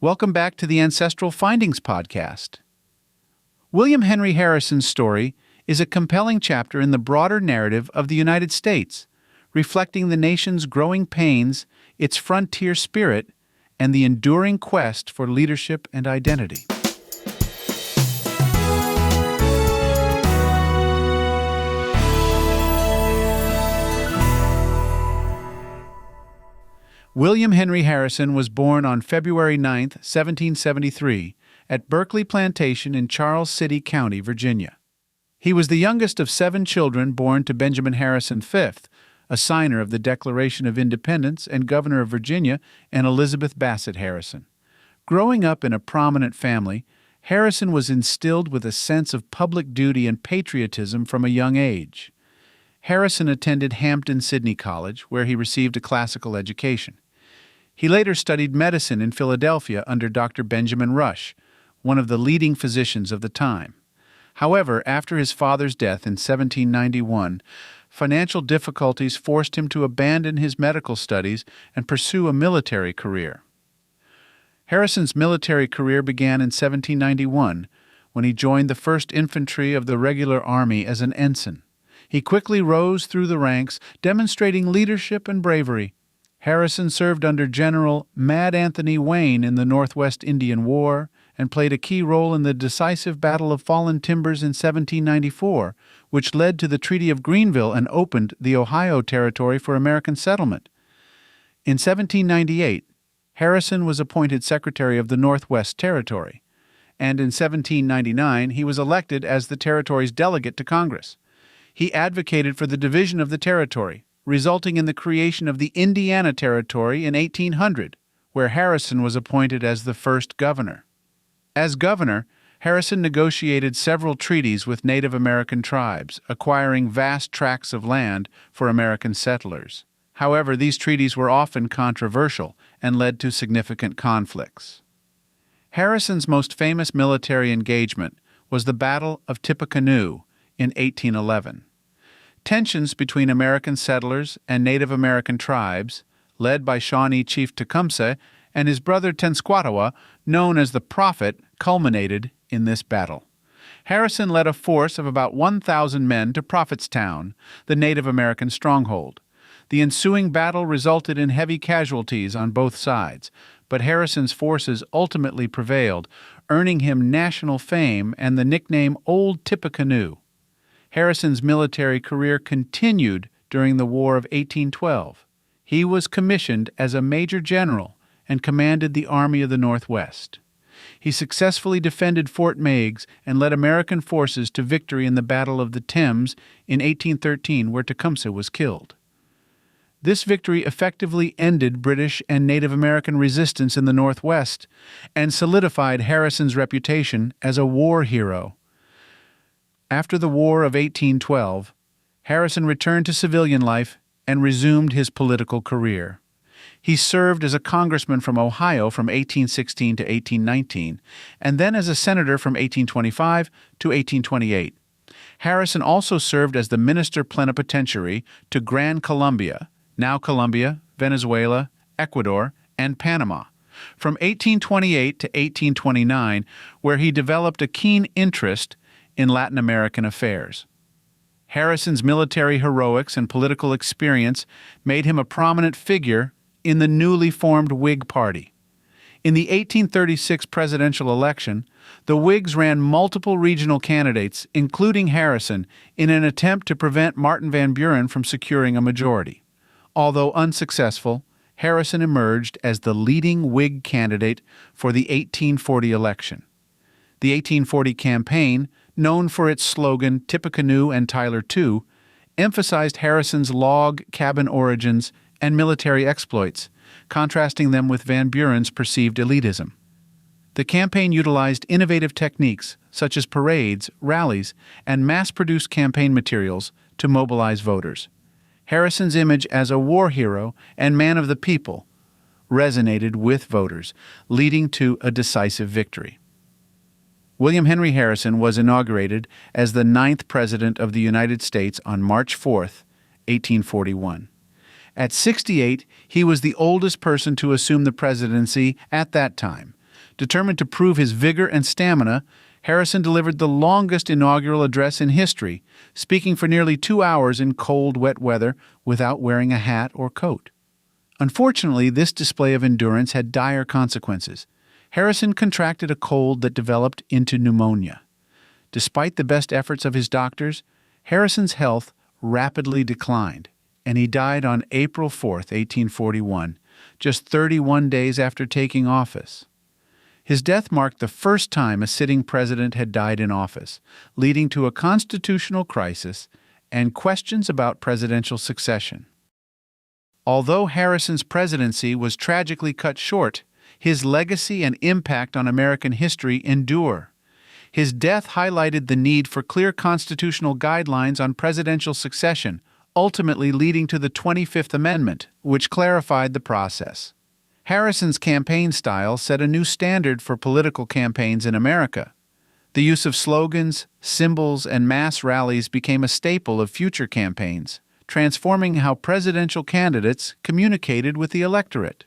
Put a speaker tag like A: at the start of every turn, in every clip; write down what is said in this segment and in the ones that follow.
A: Welcome back to the Ancestral Findings podcast. William Henry Harrison's story is a compelling chapter in the broader narrative of the United States, reflecting the nation's growing pains, its frontier spirit, and the enduring quest for leadership and identity. William Henry Harrison was born on February 9, 1773, at Berkeley Plantation in Charles City County, Virginia. He was the youngest of 7 children born to Benjamin Harrison V, a signer of the Declaration of Independence and governor of Virginia, and Elizabeth Bassett Harrison. Growing up in a prominent family, Harrison was instilled with a sense of public duty and patriotism from a young age. Harrison attended Hampden-Sydney College, where he received a classical education. He later studied medicine in Philadelphia under Dr. Benjamin Rush, one of the leading physicians of the time. However, after his father's death in 1791, financial difficulties forced him to abandon his medical studies and pursue a military career. Harrison's military career began in 1791, when he joined the 1st Infantry of the Regular Army as an ensign. He quickly rose through the ranks, demonstrating leadership and bravery. Harrison served under General Mad Anthony Wayne in the Northwest Indian War and played a key role in the decisive Battle of Fallen Timbers in 1794, which led to the Treaty of Greenville and opened the Ohio Territory for American settlement. In 1798, Harrison was appointed Secretary of the Northwest Territory, and in 1799 he was elected as the territory's delegate to Congress. He advocated for the division of the territory, resulting in the creation of the Indiana Territory in 1800, where Harrison was appointed as the first governor. As governor, Harrison negotiated several treaties with Native American tribes, acquiring vast tracts of land for American settlers. However, these treaties were often controversial and led to significant conflicts. Harrison's most famous military engagement was the Battle of Tippecanoe in 1811. Tensions between American settlers and Native American tribes, led by Shawnee Chief Tecumseh and his brother Tenskwatawa, known as the Prophet, culminated in this battle. Harrison led a force of about 1,000 men to Prophetstown, the Native American stronghold. The ensuing battle resulted in heavy casualties on both sides, but Harrison's forces ultimately prevailed, earning him national fame and the nickname Old Tippecanoe. Harrison's military career continued during the War of 1812. He was commissioned as a major general and commanded the Army of the Northwest. He successfully defended Fort Meigs and led American forces to victory in the Battle of the Thames in 1813, where Tecumseh was killed. This victory effectively ended British and Native American resistance in the Northwest and solidified Harrison's reputation as a war hero. After the War of 1812, Harrison returned to civilian life and resumed his political career. He served as a congressman from Ohio from 1816 to 1819, and then as a senator from 1825 to 1828. Harrison also served as the minister plenipotentiary to Gran Colombia, now Colombia, Venezuela, Ecuador, and Panama, from 1828 to 1829, where he developed a keen interest in Latin American affairs. Harrison's military heroics and political experience made him a prominent figure in the newly formed Whig Party. In the 1836 presidential election, the Whigs ran multiple regional candidates, including Harrison, in an attempt to prevent Martin Van Buren from securing a majority. Although unsuccessful, Harrison emerged as the leading Whig candidate for the 1840 election. The 1840 campaign, known for its slogan, Tippecanoe and Tyler Too, emphasized Harrison's log cabin origins and military exploits, contrasting them with Van Buren's perceived elitism. The campaign utilized innovative techniques such as parades, rallies, and mass-produced campaign materials to mobilize voters. Harrison's image as a war hero and man of the people resonated with voters, leading to a decisive victory. William Henry Harrison was inaugurated as the 9th President of the United States on March 4, 1841. At 68, he was the oldest person to assume the presidency at that time, Determined to prove his vigor and stamina, Harrison delivered the longest inaugural address in history, speaking for nearly 2 hours in cold, wet weather without wearing a hat or coat. Unfortunately, this display of endurance had dire consequences. Harrison contracted a cold that developed into pneumonia. Despite the best efforts of his doctors, Harrison's health rapidly declined, and he died on April 4, 1841, just 31 days after taking office. His death marked the first time a sitting president had died in office, leading to a constitutional crisis and questions about presidential succession. Although Harrison's presidency was tragically cut short, his legacy and impact on American history endure. His death highlighted the need for clear constitutional guidelines on presidential succession, ultimately leading to the 25th Amendment, which clarified the process. Harrison's campaign style set a new standard for political campaigns in America. The use of slogans, symbols, and mass rallies became a staple of future campaigns, transforming how presidential candidates communicated with the electorate.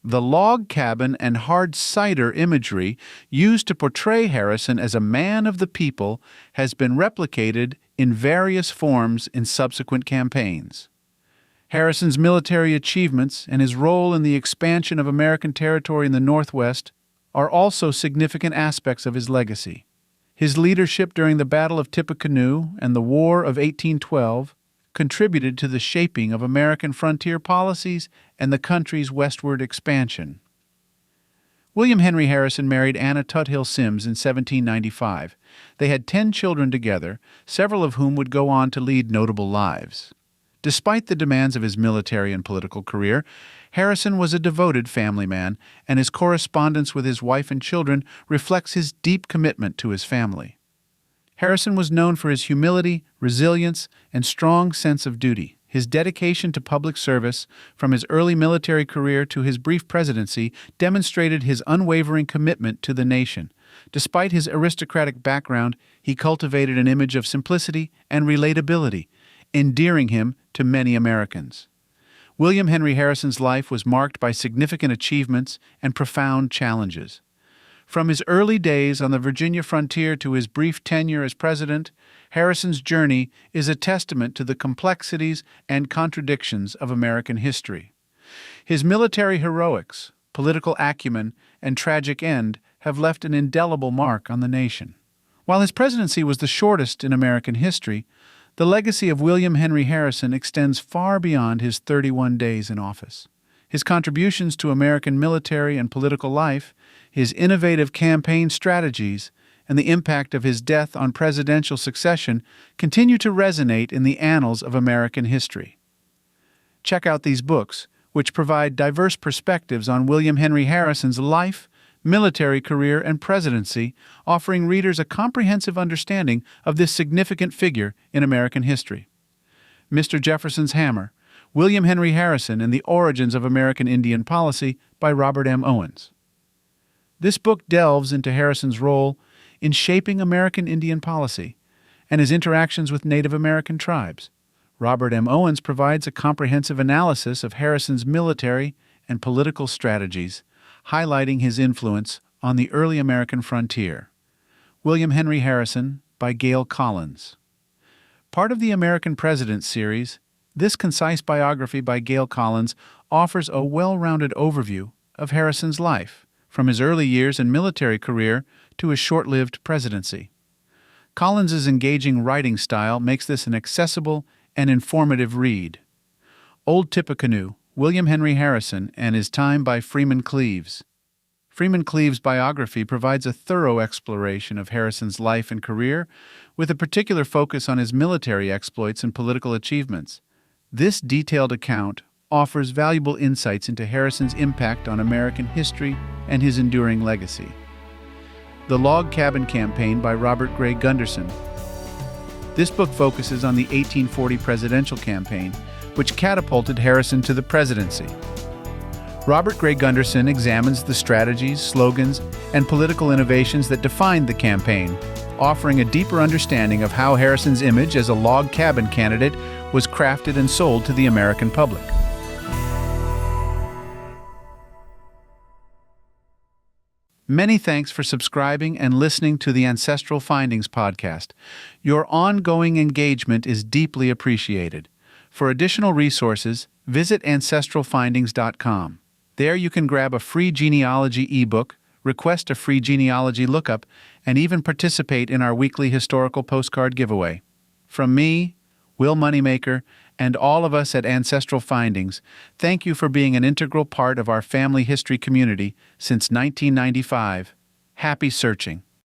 A: The log cabin and hard cider imagery used to portray Harrison as a man of the people has been replicated in various forms in subsequent campaigns. Harrison's military achievements and his role in the expansion of American territory in the Northwest are also significant aspects of his legacy. His leadership during the Battle of Tippecanoe and the War of 1812 contributed to the shaping of American frontier policies and the country's westward expansion. William Henry Harrison married Anna Tuthill Sims in 1795. They had 10 children together, several of whom would go on to lead notable lives. Despite the demands of his military and political career, Harrison was a devoted family man, and his correspondence with his wife and children reflects his deep commitment to his family. Harrison was known for his humility, resilience, and strong sense of duty. His dedication to public service, from his early military career to his brief presidency, demonstrated his unwavering commitment to the nation. Despite his aristocratic background, he cultivated an image of simplicity and relatability, endearing him to many Americans. William Henry Harrison's life was marked by significant achievements and profound challenges. From his early days on the Virginia frontier to his brief tenure as president, Harrison's journey is a testament to the complexities and contradictions of American history. His military heroics, political acumen, and tragic end have left an indelible mark on the nation. While his presidency was the shortest in American history, the legacy of William Henry Harrison extends far beyond his 31 days in office. His contributions to American military and political life, his innovative campaign strategies, and the impact of his death on presidential succession continue to resonate in the annals of American history. Check out these books, which provide diverse perspectives on William Henry Harrison's life, military career, and presidency, offering readers a comprehensive understanding of this significant figure in American history. Mr. Jefferson's Hammer, William Henry Harrison and the Origins of American Indian Policy by Robert M. Owens. This book delves into Harrison's role in shaping American Indian policy and his interactions with Native American tribes. Robert M. Owens provides a comprehensive analysis of Harrison's military and political strategies, highlighting his influence on the early American frontier. William Henry Harrison by Gail Collins. Part of the American Presidents series, this concise biography by Gail Collins offers a well-rounded overview of Harrison's life, from his early years and military career to his short-lived presidency. Collins's engaging writing style makes this an accessible and informative read. Old Tippecanoe, William Henry Harrison and His Time by Freeman Cleaves. Freeman Cleaves' biography provides a thorough exploration of Harrison's life and career, with a particular focus on his military exploits and political achievements. This detailed account offers valuable insights into Harrison's impact on American history and his enduring legacy. The Log Cabin Campaign by Robert Gray Gunderson. This book focuses on the 1840 presidential campaign, which catapulted Harrison to the presidency. Robert Gray Gunderson examines the strategies, slogans, and political innovations that defined the campaign, offering a deeper understanding of how Harrison's image as a log cabin candidate was crafted and sold to the American public. Many thanks for subscribing and listening to the Ancestral Findings podcast. Your ongoing engagement is deeply appreciated. For additional resources, visit ancestralfindings.com. There you can grab a free genealogy ebook, request a free genealogy lookup, and even participate in our weekly historical postcard giveaway. From me, Will Moneymaker, and all of us at Ancestral Findings, thank you for being an integral part of our family history community since 1995. Happy searching.